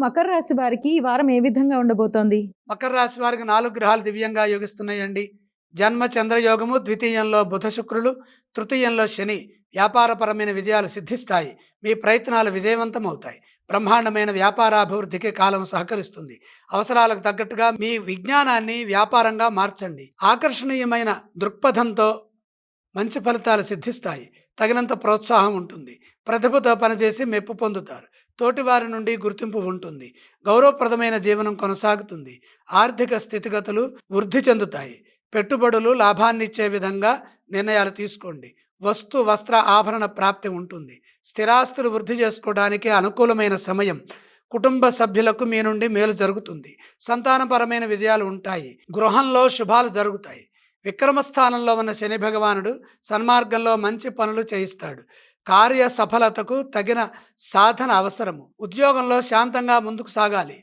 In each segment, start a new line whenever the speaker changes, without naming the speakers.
మకర రాశి వారికి ఈ వారం ఏ విధంగా ఉండబోతోంది?
మకర రాశి వారికి 4 గ్రహాలు దివ్యంగా యోగిస్తున్నాయండి. జన్మ చంద్రయోగము, ద్వితీయంలో బుధ శుక్రులు, తృతీయంలో శని. వ్యాపారపరమైన విజయాలు సిద్ధిస్తాయి. మీ ప్రయత్నాలు విజయవంతమవుతాయి. బ్రహ్మాండమైన వ్యాపారాభివృద్ధికి కాలం సహకరిస్తుంది. అవసరాలకు తగ్గట్టుగా మీ విజ్ఞానాన్ని వ్యాపారంగా మార్చండి. ఆకర్షణీయమైన దృక్పథంతో మంచి ఫలితాలు సిద్ధిస్తాయి. తగినంత ప్రోత్సాహం ఉంటుంది. ప్రతిభతో పనిచేసి మెప్పు పొందుతారు. తోటివారి నుండి గుర్తింపు ఉంటుంది. గౌరవప్రదమైన జీవనం కొనసాగుతుంది. ఆర్థిక స్థితిగతులు వృద్ధి చెందుతాయి. పెట్టుబడులు లాభాన్నిచ్చే విధంగా నిర్ణయాలు తీసుకోండి. వస్తు వస్త్ర ఆభరణ ప్రాప్తి ఉంటుంది. స్థిరాస్తులు వృద్ధి చేసుకోవడానికి అనుకూలమైన సమయం. కుటుంబ సభ్యులకు మీ నుండి మేలు జరుగుతుంది. సంతానపరమైన విజయాలు ఉంటాయి. గృహంలో శుభాలు జరుగుతాయి. విక్రమస్థానంలో ఉన్న శని భగవానుడు సన్మార్గంలో మంచి పనులు చేయిస్తాడు. కార్య సఫలతకు తగిన సాధన అవసరము. ఉద్యోగంలో శాంతంగా ముందుకు సాగాలి.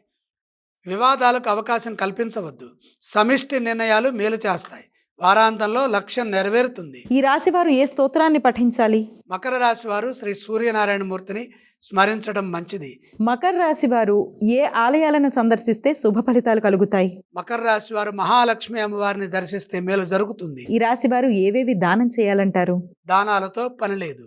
వివాదాలకు అవకాశం కల్పించవద్దు. సమిష్టి నిర్ణయాలు మేలు చేస్తాయి. వారాంతంలో లక్ష్యం నెరవేరుతుంది.
ఈ రాశి వారు ఏ స్తోత్రాన్ని పఠించాలి?
మకర రాశి వారు శ్రీ సూర్యనారాయణ మూర్తిని స్మరించడం మంచిది.
మకర రాశి వారు ఏ ఆలయాలను సందర్శిస్తే శుభ ఫలితాలు కలుగుతాయి?
మకర రాశి వారు మహాలక్ష్మి అమ్మవారిని దర్శిస్తే మేలు జరుగుతుంది.
ఈ రాశి వారు ఏవేవి దానం చేయాలంటారు?
దానాలతో పని లేదు.